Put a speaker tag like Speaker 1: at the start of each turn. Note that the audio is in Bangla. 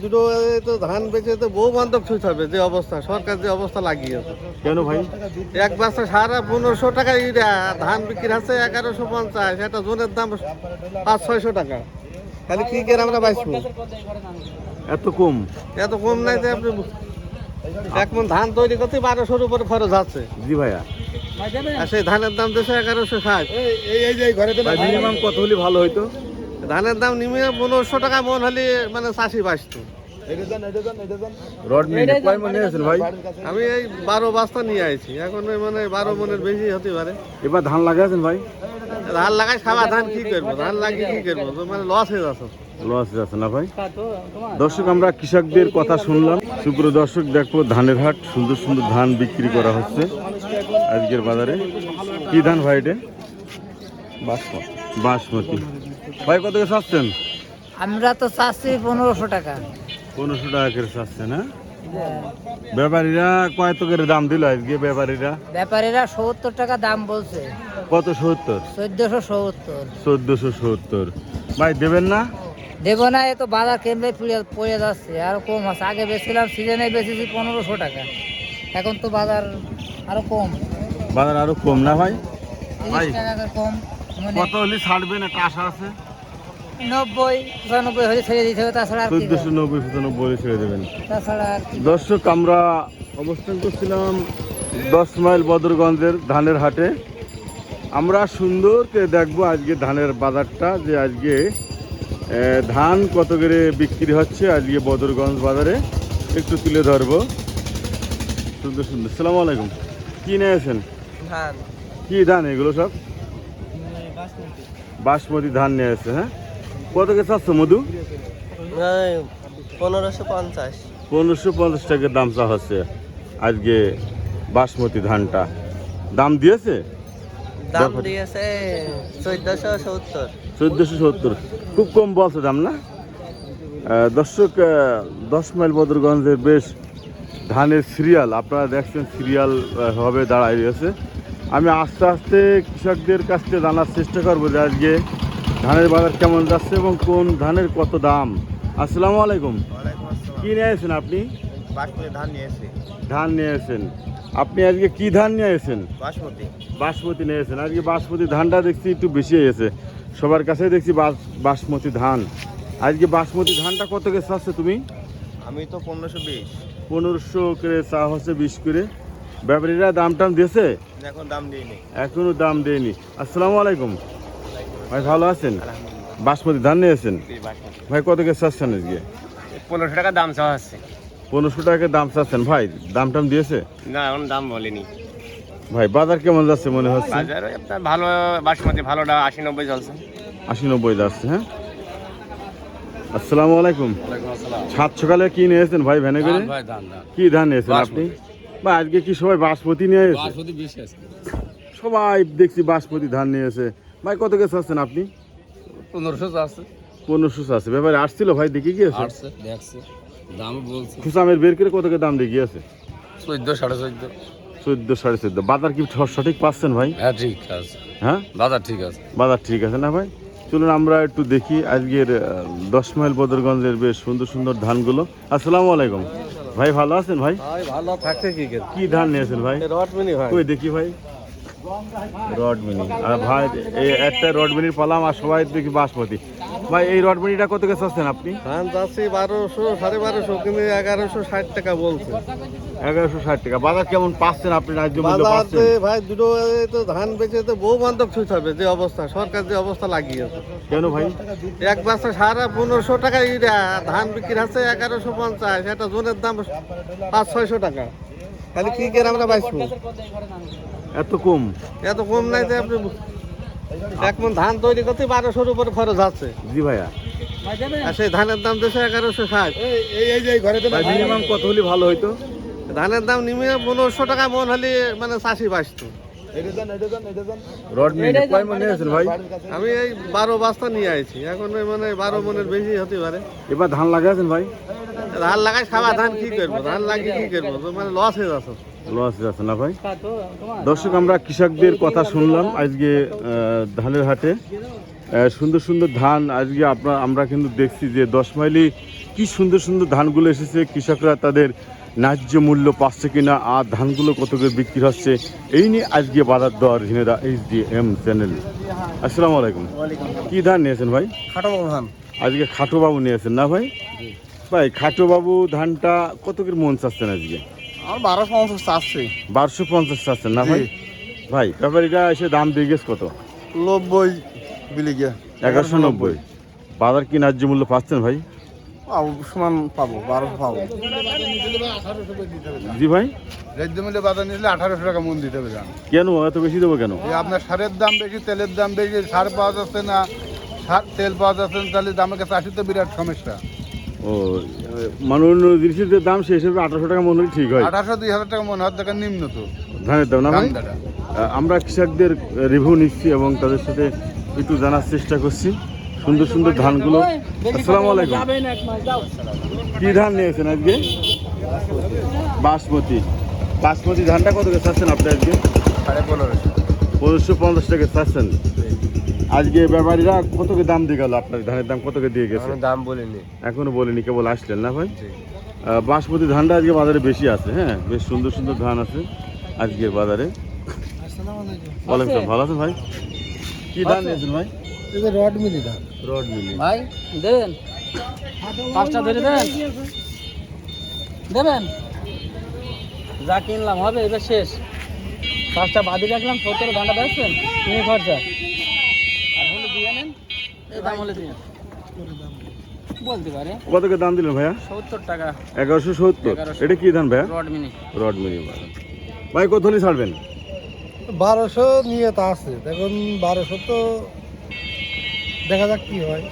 Speaker 1: দুটো তো ধান বেচে তো বউ বান্ধব ছুট হবে যে অবস্থা সরকার যে অবস্থা লাগিয়েছে।
Speaker 2: কেন ভাই?
Speaker 1: এক বস্তা সারা 1500 টাকা ইউরিয়া ধান বিক্রি আছে 1150, এটা জোনের দাম 500-600 টাকা। তাহলে কি করে আমরা বাঁচবো?
Speaker 2: এত কম?
Speaker 1: এত কম নাই যে আপনি এক মন ধান তৈরি করতে 1200-র উপরে খরচ আছে।
Speaker 2: জি ভাইয়া।
Speaker 1: আর সেই ধানের দাম দিচ্ছে 1160।
Speaker 2: মিনিমাম কত হলে ভালো হইতো?
Speaker 1: ধানের দাম নিমে 1500 টাকা মন হলে মানে চাষি বাঁচত।
Speaker 2: রড মিল কয় মন নিয়েছেন ভাই?
Speaker 1: আমি এই 12 বস্তা নিয়ে আইছি, এখন ওই মানে 12 মনের বেশি হতে পারে।
Speaker 2: এবার ধান লাগাইছেন ভাই?
Speaker 1: ধান লাগাই খাওয়া ধান কি করবো, ধান লাগিয়ে কি করবো, তো মানে লস হয়ে যাচ্ছে।
Speaker 2: লস যাচ্ছে না ভাই? দর্শক, আমরা কৃষকদের কথা শুনলাম। সুপ্রিয় দর্শক, দেখো ধানের হাট, সুন্দর সুন্দর ধান বিক্রি করা হচ্ছে আজকের বাজারে। কি ধান ভাই এটা? বাসমতি। ভাই কত করে চাচ্ছেন?
Speaker 3: আমরা তো চাচ্ছি 1500 টাকা।
Speaker 2: 1500 টাকা করে চাচ্ছে না? ব্যাপারীরা কত করে দাম দিল আজকে?
Speaker 3: ব্যাপারীরা 70 টাকা দাম বলছে।
Speaker 2: কত? 70?
Speaker 3: 1470।
Speaker 2: 1470। ভাই দেবেন না?
Speaker 3: দেবো না, এ তো বাজার কেমনে পড়ে যাচ্ছে, আর কম আছে। আগে বেচছিলাম, সিজনে বেচেছি 1500 টাকা, এখন তো বাজার আরো কম।
Speaker 2: বাজার আরো কম না ভাই?
Speaker 3: 30 টাকা করে কম।
Speaker 2: কত হলে ছাড়বেন? একটা আশা আছে?
Speaker 3: 90 95 হলে ছেড়ে দিতে হবে, তাছাড়া আর কি করব?
Speaker 2: 1490 95 ছেড়ে দেবেন।
Speaker 3: তাছাড়া আর কি।
Speaker 2: দর্শক, আমরা অবস্থান করছিলাম 10 মাইল বদরগঞ্জের ধানের হাটে। আমরা সুন্দর করে দেখবো আজকে ধানের বাজারটা, যে আজকে ধান কত করে বিক্রি হচ্ছে আজকে বদরগঞ্জ বাজারে, একটু তুলে ধরবো। সুন্দর সুন্দর। সালাম আলাইকুম। কি নিয়েছেন?
Speaker 1: ধান।
Speaker 2: কি ধান এগুলো? সব বাসমতি ধান নিয়ে আসছে। হ্যাঁ, কত কে চাচ্ছ মধু?
Speaker 1: 1550।
Speaker 2: 1550 টাকা দাম চা হচ্ছে আজকে বাসমতি ধানটা। দাম দিয়েছে?
Speaker 1: দাম দিয়েছে 1470।
Speaker 2: 1470। খুব কম বলছে দাম না? দর্শক, 10 মাইল বদরগঞ্জের বেশ ধানের সিরিয়াল আপনারা দেখছেন, সিরিয়াল হবে দাঁড়ায় রয়েছে। আমি আস্তে আস্তে কৃষকদের কাছ থেকে জানার চেষ্টা করবো যে আজকে ধানের বাজার কেমন যাচ্ছে এবং কোন ধানের কত দাম। আসসালামু আলাইকুম। কি নিয়ে আসেন আপনি? ধান নিয়ে আসেন। আপনি আজকে কি ধান নিয়ে আসেন? বাসমতি নিয়ে আসেন। আজকে বাসমতি ধানটা দেখছি একটু বেশি হয়েছে, সবার কাছে দেখছি বাসমতি ধান। আজকে বাসমতি ধানটা কত করে চাচ্ছে তুমি?
Speaker 1: আমি তো 1520।
Speaker 2: 1500 করে চা হচ্ছে, 20 করে। ব্যাপারীরা দাম টাম দিয়েছে?
Speaker 1: এখন দাম দিইনি।
Speaker 2: এখনো দাম দেয়নি। আসসালামু আলাইকুম ভাই, ভালো আছেন? বাসমতি ধান নিয়েছেন ভাই, কত করে চাচ্ছেন আজকে?
Speaker 1: 1500 টাকা দাম চাওয়া আছে।
Speaker 2: 1500 টাকা দাম চাচ্ছেন ভাই, দাম টাম দিয়েছে?
Speaker 1: না, এখন দাম বলেনি
Speaker 2: ভাই। বাজার কেমন যাচ্ছে মনে হচ্ছে?
Speaker 1: বাজারে আপনার ভালো বাসমতি ভালোটা 80-90 চলছে।
Speaker 2: 80-90 যাচ্ছে। হ্যাঁ, আসসালামু আলাইকুম। সাত সকালে কি নিয়েছেন ভাই ভ্যানে করে? কি ধান নিয়েছেন আপনি ভাই? আজকে কি সবাই বাসমতি নিয়ে এসেছে? সবাই দেখছি বাসমতি ধান নিয়েছে ভাই। কত করে চাচ্ছেন আপনি?
Speaker 4: 1500 আছে।
Speaker 2: 1500 আছে। ব্যাপারে আসছিল ভাই, দেখে গিয়েছে?
Speaker 4: দেখছে, দাম বলছে।
Speaker 2: খুসামের বের করে কত করে দাম দিয়ে গিয়েছে?
Speaker 4: 14 14.5।
Speaker 2: 14 14.5। বাজার কি সঠিক পাচ্ছেন ভাই?
Speaker 4: হ্যাঁ, ঠিক আছে।
Speaker 2: হ্যাঁ,
Speaker 4: বাজার ঠিক আছে।
Speaker 2: বাজার ঠিক আছে না ভাই? চলুন আমরা একটু দেখি আজকের 10 মাইল বদরগঞ্জের বেশ সুন্দর সুন্দর ধানগুলো। আসসালামু আলাইকুম ভাই, ভালো আছেন ভাই?
Speaker 1: ভালো থাকতে
Speaker 2: কি ধান নিয়েছেন ভাই?
Speaker 1: রটমিনি ভাই।
Speaker 2: কই দেখি ভাই। রডমিনি। আর ভাই এই একটা রডমিনির পালাম, আর সবাই দেখি বাসমতি। ভাই এই রডমিনিটা কত করে চাচ্ছেন আপনি?
Speaker 1: ধান যাচ্ছি 1200 1250, কিন্তু 1160 টাকা বলছে।
Speaker 2: 1160 টাকা। বাজার কেমন পাচ্ছেন আপনি? ন্যায্য মূল্য
Speaker 1: বাজারে
Speaker 2: পাচ্ছেন?
Speaker 1: ভাই দুটো তো ধান বেচে তো বউ বান্ধব ছুট হবে যে অবস্থা সরকার যে অবস্থা লাগিয়েছে।
Speaker 2: কেন ভাই?
Speaker 1: এক বস্তা সারা 1500 টাকা ইউরিয়া ধান বিক্রি আছে 1150, এটা জোনের দাম 500-600 টাকা। তাহলে কি করে আমরা বাঁচবো?
Speaker 2: এত কম?
Speaker 1: এত কম নাই যে আপনি এক মন ধান তৈরি করতে 1200-র উপরে খরচ আছে।
Speaker 2: জি ভাইয়া।
Speaker 1: আর সেই ধানের দাম দিচ্ছে 1160।
Speaker 2: ভাই মিনিমাম কত হলে ভালো হইতো?
Speaker 1: ধানের দাম নিমে 1500 টাকা মন হলে মানে চাষি বাঁচত।
Speaker 2: রডমিনি কয় মন নিয়েছেন ভাই?
Speaker 1: আমি এই 12 বস্তা নিয়ে আইছি, এখন ওই মানে 12 মনের বেশি হতে পারে।
Speaker 2: এবার ধান লাগাইছেন ভাই?
Speaker 1: ধান লাগাই খাওয়া ধান কি করবো, ধান লাগিয়ে কি করবো, তো মানে লস হয়ে যাচ্ছে।
Speaker 2: লস যাচ্ছে না ভাই? দর্শক, আমরা কৃষকদের কথা শুনলাম আজকে ধানের হাটে। সুন্দর সুন্দর ধান আজকে আমরা কিন্তু দেখছি যে 10 মাইলি কি সুন্দর সুন্দর ধানগুলো এসেছে, কৃষকরা তাদের ন্যায্য মূল্য পাচ্ছে কিনা আর ধানগুলো কত করে বিক্রি হচ্ছে, এই নিয়ে আজকে বাজার দর ঝিনেদা HDM চ্যানেল। আসসালামু আলাইকুম। কি ধান নিয়েছেন ভাই?
Speaker 1: খাটো ধান
Speaker 2: আজকে খাটো বাবু নিয়েছেন না ভাই? ভাই খাটো বাবু ধানটা কত করে মন চাচ্ছেন আজকে?
Speaker 1: আমার 1250 চাচ্ছে।
Speaker 2: 1250 চাচ্ছেন না ভাই? ভাই ব্যাপারীরা এসে দাম দিয়ে গেছে কত?
Speaker 1: 90 বিলি গিয়া
Speaker 2: 1190। বাজার কি ন্যায্য মূল্য পাচ্ছেন ভাই?
Speaker 1: সমান পাবো, 1200 পাবো।
Speaker 2: জি ভাই,
Speaker 5: রাজ্য মিলে বাজার নিলে 1800 টাকা মন দিতে হবে। জান
Speaker 2: কেন এত বেশি দেবো কেন?
Speaker 5: এই আপনার সারের দাম বেশি, তেলের দাম বেশি, সার পাওয়া যাচ্ছে না, সার তেল পাওয়া যাচ্ছে না, তাহলে দামের কাছে আসি তো বিরাট সমস্যা।
Speaker 2: ও মানে অন্য জিনিসের যে দাম সেই হিসেবে 1800 টাকা মনে হয় ঠিক হয়।
Speaker 5: 1800-2000 টাকা মনে হয় টাকা নিম্ন তো
Speaker 2: ধানের দাম না ভাই?
Speaker 5: দামটা।
Speaker 2: আমরা কৃষকদের রিভিউ নিচ্ছি এবং তাদের সাথে একটু জানার চেষ্টা করছি সুন্দর সুন্দর ধানগুলো। আসসালামু আলাইকুম। কি ধান নিয়েছেন আজকে? বাসমতি। বাসমতি ধানটা কত করে চাচ্ছেন আপনি আজকে? 1550 টাকা চাচ্ছেন। আজকে ব্যাপারীরা কত করে দাম দিয়ে গেল? আপনার ধানের দাম কত করে দিয়ে গেছে?
Speaker 4: দাম বলিনি।
Speaker 2: এখনো বলিনি, কেবল আসলেন না ভাই? বাসমতি ধানটা আজকে বাজারে বেশি আছে। হ্যাঁ, বেশ সুন্দর সুন্দর ধান আছে আজকের বাজারে। ওয়ালাইকুম আসসালাম। ভালো আছেন ভাই? কি ধান নিয়েছেন ভাই?
Speaker 1: রড মিলি ধান।
Speaker 2: রড মিলি।
Speaker 3: ভাই দেবেন 5টা ধরে দেবেন, দেবেন যা কিনলাম হবে এবার শেষ। 5টা বাদি রাখলাম, 70 ঘন্টা বেচছেন তুমি খরচা আর হলে দিয়ে নেন, এই দাম হলে দিয়ে বলতে পারে।
Speaker 2: কত করে দাম দিলেন ভাইয়া?
Speaker 3: 70 টাকা
Speaker 2: 1170। এটা কি ধান ভাইয়া?
Speaker 3: Rod mini.
Speaker 2: রড মিলি। ভাই কত হলে ছাড়বেন?
Speaker 1: 1200 নিয়ে তা আছে, দেখুন 1200 তো দেখা যাক কি হয়।